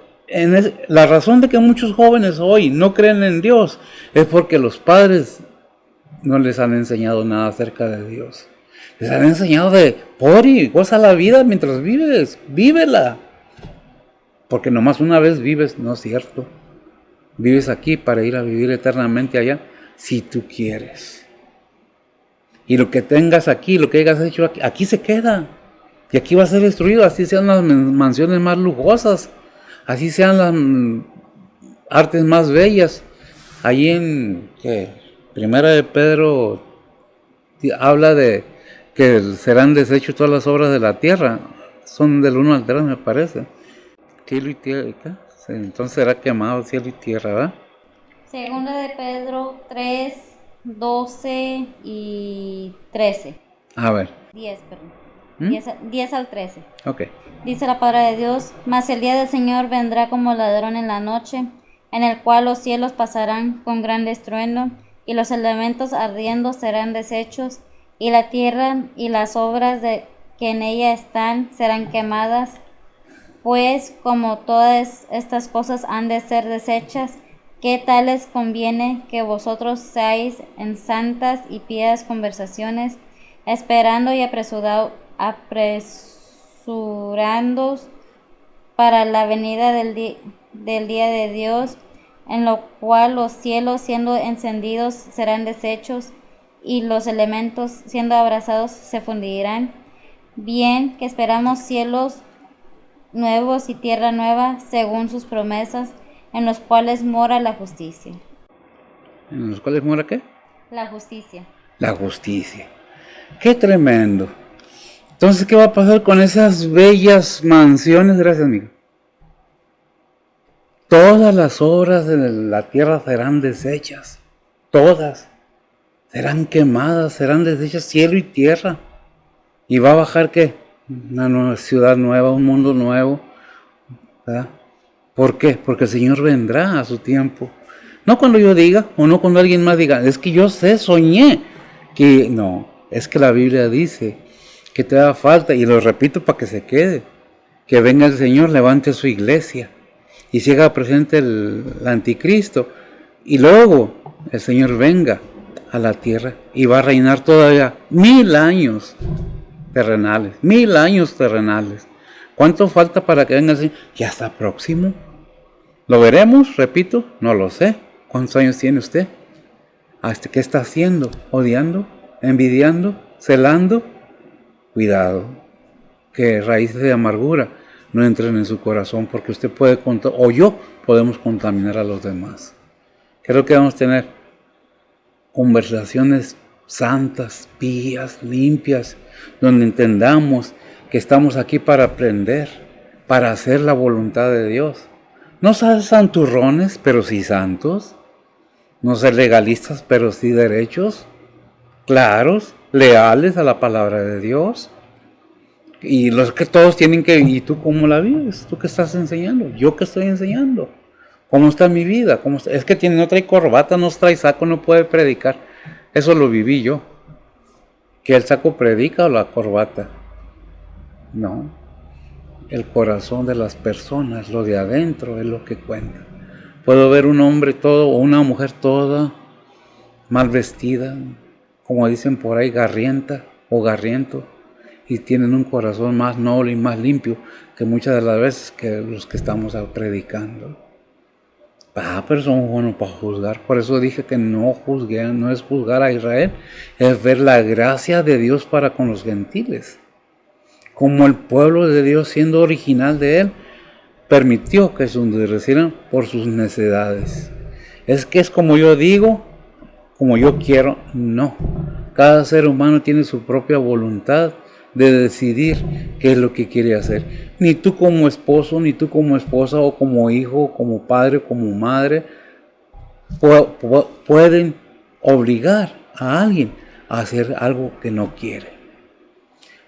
la razón de que muchos jóvenes hoy no creen en Dios es porque los padres no les han enseñado nada acerca de Dios. Les han enseñado de, goza la vida mientras vives, vívela. Porque nomás una vez vives, no es cierto. Vives aquí para ir a vivir eternamente allá, si tú quieres. Y lo que tengas aquí, lo que hayas hecho aquí, aquí se queda. Y aquí va a ser destruido, así sean las mansiones más lujosas, así sean las artes más bellas. Allí en Primera de Pedro habla de que serán deshechos todas las obras de la tierra. Son del 1 al 3, me parece. Cielo y tierra, entonces será quemado cielo y tierra, ¿verdad? Segunda de Pedro 3, 12 y 13. A ver. 10, perdón. 10 al 13. Ok. Dice la palabra de Dios, mas el día del Señor vendrá como ladrón en la noche, en el cual los cielos pasarán con gran estruendo, y los elementos ardiendo serán deshechos, y la tierra y las obras que en ella están serán quemadas. Pues como todas estas cosas han de ser deshechas, ¿qué tal les conviene que vosotros seáis en santas y pías conversaciones, esperando y apresurándoos para la venida del día de Dios, en lo cual los cielos siendo encendidos serán deshechos y los elementos siendo abrasados se fundirán. Bien que esperamos cielos nuevos y tierra nueva según sus promesas, en los cuales mora la justicia. ¿En los cuales mora qué? La justicia. La justicia. ¡Qué tremendo! Entonces, ¿qué va a pasar con esas bellas mansiones? Gracias, amigo. Todas las obras de la tierra serán deshechas. Todas. Serán quemadas, serán deshechas cielo y tierra. ¿Y va a bajar qué? Una nueva ciudad nueva, un mundo nuevo. ¿Verdad? ¿Por qué? Porque el Señor vendrá a su tiempo. No cuando yo diga, o no cuando alguien más diga, es que yo soñé. Que no, es que la Biblia dice que te da falta, y lo repito para que se quede, que venga el Señor, levante su iglesia, y se haga presente el anticristo, y luego el Señor venga a la tierra, y va a reinar todavía 1000 años terrenales, 1000 años terrenales. ¿Cuánto falta para que venga el Señor? Ya está próximo. ¿Lo veremos? Repito, no lo sé. ¿Cuántos años tiene usted? ¿Qué está haciendo? ¿Odiando? ¿Envidiando? ¿Celando? Cuidado, que raíces de amargura no entren en su corazón, porque usted puede, o yo, podemos contaminar a los demás. Creo que vamos a tener conversaciones santas, pías, limpias, donde entendamos que estamos aquí para aprender, para hacer la voluntad de Dios. No ser santurrones, pero sí santos. No ser legalistas, pero sí derechos, claros, leales a la palabra de Dios. Y los que todos tienen que... ¿Y tú cómo la vives? ¿Tú qué estás enseñando? ¿Yo qué estoy enseñando? ¿Cómo está mi vida? ¿Cómo está? Es que no trae corbata, no trae saco, no puede predicar. Eso lo viví yo. ¿Que el saco predica o la corbata? No. El corazón de las personas, lo de adentro, es lo que cuenta. Puedo ver un hombre todo o una mujer toda mal vestida, como dicen por ahí, garrienta o garriento, y tienen un corazón más noble y más limpio que muchas de las veces que los que estamos predicando. Pero somos buenos para juzgar. Por eso dije que no es juzgar a Israel, es ver la gracia de Dios para con los gentiles. Como el pueblo de Dios, siendo original de Él, permitió que se endurecieran por sus necedades. Es que es como yo digo, como yo quiero, no. Cada ser humano tiene su propia voluntad de decidir qué es lo que quiere hacer. Ni tú como esposo, ni tú como esposa, o como hijo, como padre, como madre, pueden obligar a alguien a hacer algo que no quiere.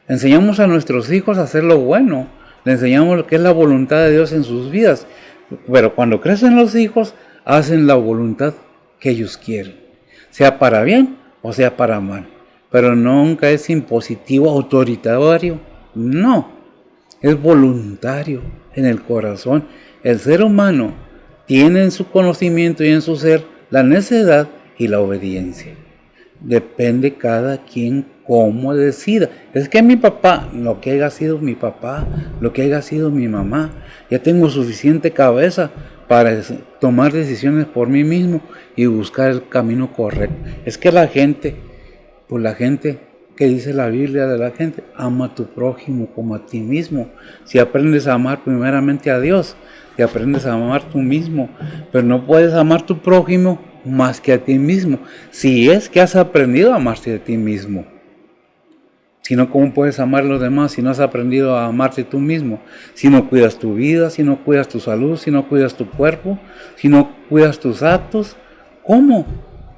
Enseñamos a nuestros hijos a hacer lo bueno, le enseñamos lo que es la voluntad de Dios en sus vidas, pero cuando crecen los hijos, hacen la voluntad que ellos quieren, sea para bien o sea para mal, pero nunca es impositivo, autoritario, no, es voluntario en el corazón. El ser humano tiene en su conocimiento y en su ser la necedad y la obediencia. Depende cada quien cómo decida. Es que mi papá, lo que haya sido mi papá, lo que haya sido mi mamá, ya tengo suficiente cabeza para tomar decisiones por mí mismo y buscar el camino correcto. Es que la gente, pues la gente, que dice la Biblia de la gente, ama a tu prójimo como a ti mismo. Si aprendes a amar primeramente a Dios, si aprendes a amar tú mismo, pero no puedes amar a tu prójimo más que a ti mismo, si es que has aprendido a amarte a ti mismo. Si no, ¿cómo puedes amar a los demás si no has aprendido a amarte tú mismo? Si no cuidas tu vida, si no cuidas tu salud, si no cuidas tu cuerpo, si no cuidas tus actos, ¿cómo?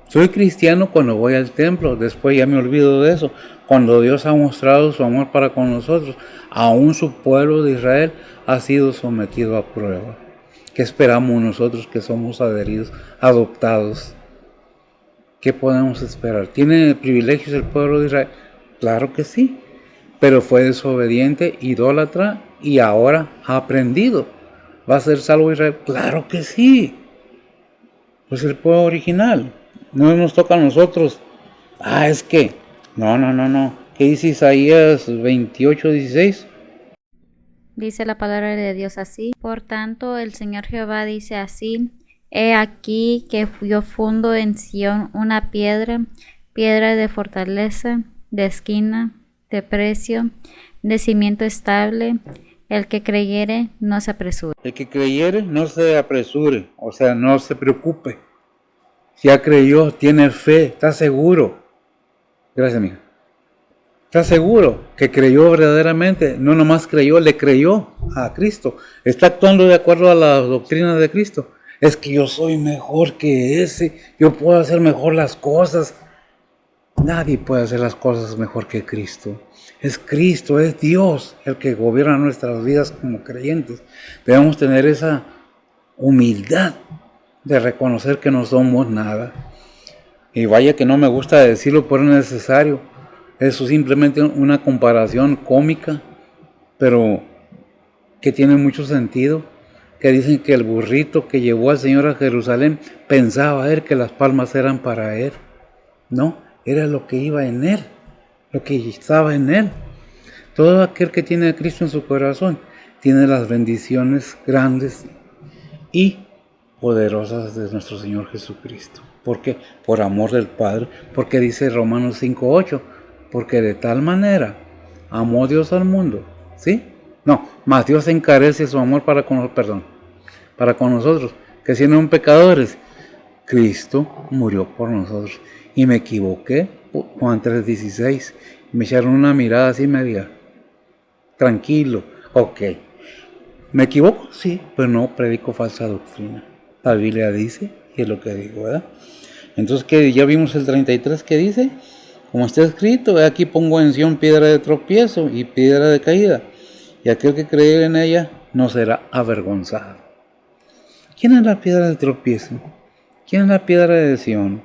Soy cristiano cuando voy al templo, después ya me olvido de eso. Cuando Dios ha mostrado su amor para con nosotros, aún su pueblo de Israel ha sido sometido a prueba. ¿Qué esperamos nosotros que somos adheridos, adoptados? ¿Qué podemos esperar? ¿Tiene privilegios el pueblo de Israel? Claro que sí, pero fue desobediente, idólatra y ahora ha aprendido. ¿Va a ser salvo Israel? Claro que sí. Pues el pueblo original. No nos toca a nosotros. Es que, no. ¿Qué dice Isaías 28:16? Dice la palabra de Dios así. Por tanto, el Señor Jehová dice así: He aquí que yo fundo en Sión una piedra, piedra de fortaleza, de esquina, de precio, de cimiento estable. El que creyere no se apresure. El que creyere no se apresure, o sea, no se preocupe. Ya creyó, tiene fe, está seguro. Gracias, mija. Está seguro que creyó verdaderamente, no nomás creyó, le creyó a Cristo. Está actuando de acuerdo a la doctrina de Cristo. Es que yo soy mejor que ese, yo puedo hacer mejor las cosas. Nadie puede hacer las cosas mejor que Cristo. Es Cristo, es Dios el que gobierna nuestras vidas como creyentes. Debemos tener esa humildad de reconocer que no somos nada. Y vaya que no me gusta decirlo, pero es necesario. Eso es simplemente una comparación cómica, pero que tiene mucho sentido. Que dicen que el burrito que llevó al Señor a Jerusalén pensaba él que las palmas eran para él. No, era lo que iba en él, lo que estaba en él. Todo aquel que tiene a Cristo en su corazón tiene las bendiciones grandes y poderosas de nuestro Señor Jesucristo. ¿Por qué? Por amor del Padre, porque dice Romanos 5:8, porque de tal manera amó Dios al mundo, ¿sí? No, más Dios encarece su amor para con nosotros, que siendo pecadores, Cristo murió por nosotros. Y me equivoqué, Juan 3:16, me echaron una mirada así media, tranquilo, ok. ¿Me equivoco? Sí, pero no predico falsa doctrina. La Biblia dice, y es lo que digo, ¿verdad? Entonces, que ya vimos el 33 que dice, como está escrito, aquí pongo en Sión piedra de tropiezo y piedra de caída, y aquel que cree en ella no será avergonzado. ¿Quién es la piedra de tropiezo? ¿Quién es la piedra de Sión?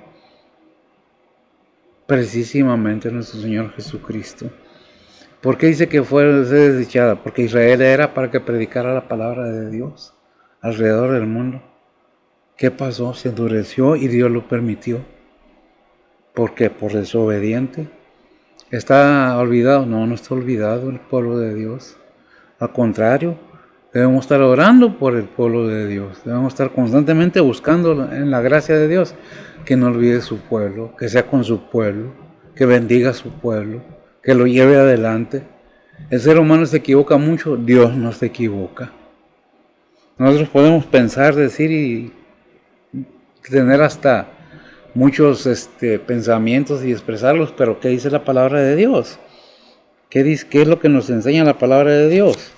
Precisamente nuestro Señor Jesucristo. ¿Por qué dice que fue desechada? Porque Israel era para que predicara la palabra de Dios alrededor del mundo. ¿Qué pasó? Se endureció y Dios lo permitió. ¿Por qué? Por desobediente. ¿Está olvidado? No, no está olvidado el pueblo de Dios. Al contrario, debemos estar orando por el pueblo de Dios. Debemos estar constantemente buscando en la gracia de Dios que no olvide su pueblo, que sea con su pueblo, que bendiga a su pueblo, que lo lleve adelante. El ser humano se equivoca mucho, Dios no se equivoca. Nosotros podemos pensar, decir y tener hasta muchos pensamientos y expresarlos, pero ¿qué dice la palabra de Dios? ¿Qué es lo que nos enseña la palabra de Dios?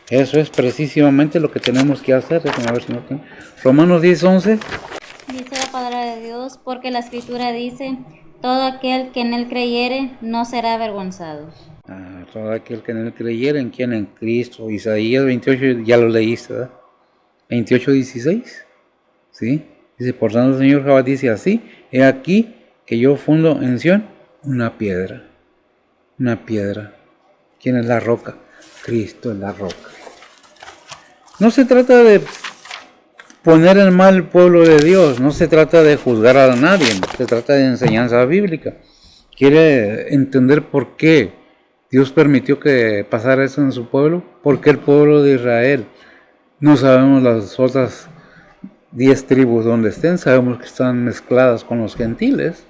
Eso es precisamente lo que tenemos que hacer. Déjame ver si no tengo. Romanos 10:11. Dice la palabra de Dios, porque la escritura dice, todo aquel que en él creyere no será avergonzado. Todo aquel que en él creyere, ¿en quién? En Cristo. Isaías 28, ya lo leíste, ¿verdad? 28:16. ¿Sí? Dice, por tanto el Señor Jehová dice así, he aquí que yo fundo en Sión una piedra. Una piedra. ¿Quién es la roca? Cristo es la roca. No se trata de poner en mal el pueblo de Dios, no se trata de juzgar a nadie, se trata de enseñanza bíblica. Quiere entender por qué Dios permitió que pasara eso en su pueblo, por qué el pueblo de Israel. No sabemos las otras 10 tribus donde estén, sabemos que están mezcladas con los gentiles.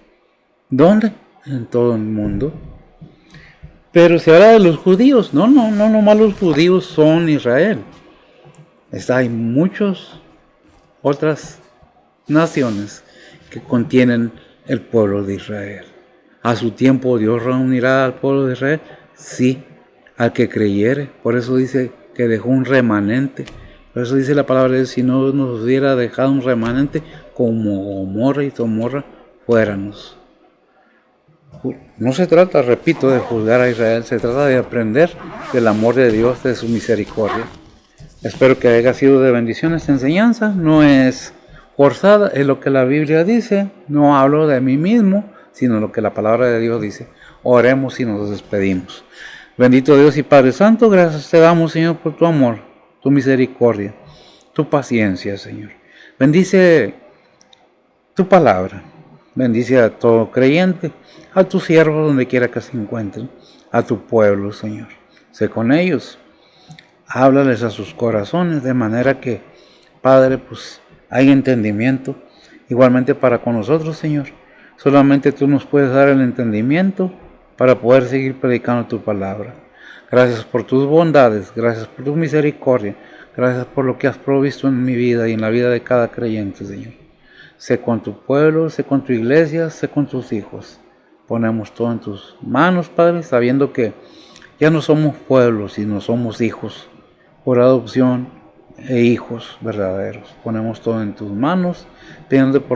¿Dónde? En todo el mundo. Pero se habla de los judíos, no nomás los judíos son Israel. Hay muchas otras naciones que contienen el pueblo de Israel. A su tiempo Dios reunirá al pueblo de Israel, sí, al que creyere. Por eso dice que dejó un remanente. Por eso dice la palabra de Dios, si no nos hubiera dejado un remanente como Gomorra y Gomorra fuéramos. No se trata, repito, de juzgar a Israel, se trata de aprender del amor de Dios, de su misericordia. Espero que haya sido de bendición esta enseñanza, no es forzada, es lo que la Biblia dice, no hablo de mí mismo, sino lo que la palabra de Dios dice. Oremos y nos despedimos. Bendito Dios y Padre Santo, gracias te damos, Señor, por tu amor, tu misericordia, tu paciencia, Señor. Bendice tu palabra, bendice a todo creyente, a tus siervos donde quiera que se encuentren, a tu pueblo, Señor. Sé con ellos. Háblales a sus corazones de manera que, Padre, pues hay entendimiento. Igualmente para con nosotros, Señor. Solamente tú nos puedes dar el entendimiento para poder seguir predicando tu palabra. Gracias por tus bondades, gracias por tu misericordia, gracias por lo que has provisto en mi vida y en la vida de cada creyente, Señor. Sé con tu pueblo, sé con tu iglesia, sé con tus hijos. Ponemos todo en tus manos, Padre, sabiendo que ya no somos pueblos, sino somos hijos por adopción e hijos verdaderos. Ponemos todo en tus manos, pidiéndote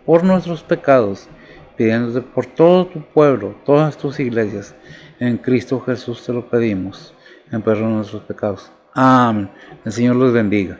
por nuestros pecados, pidiéndote por todo tu pueblo, todas tus iglesias. En Cristo Jesús te lo pedimos, en perdón de nuestros pecados. Amén. El Señor los bendiga.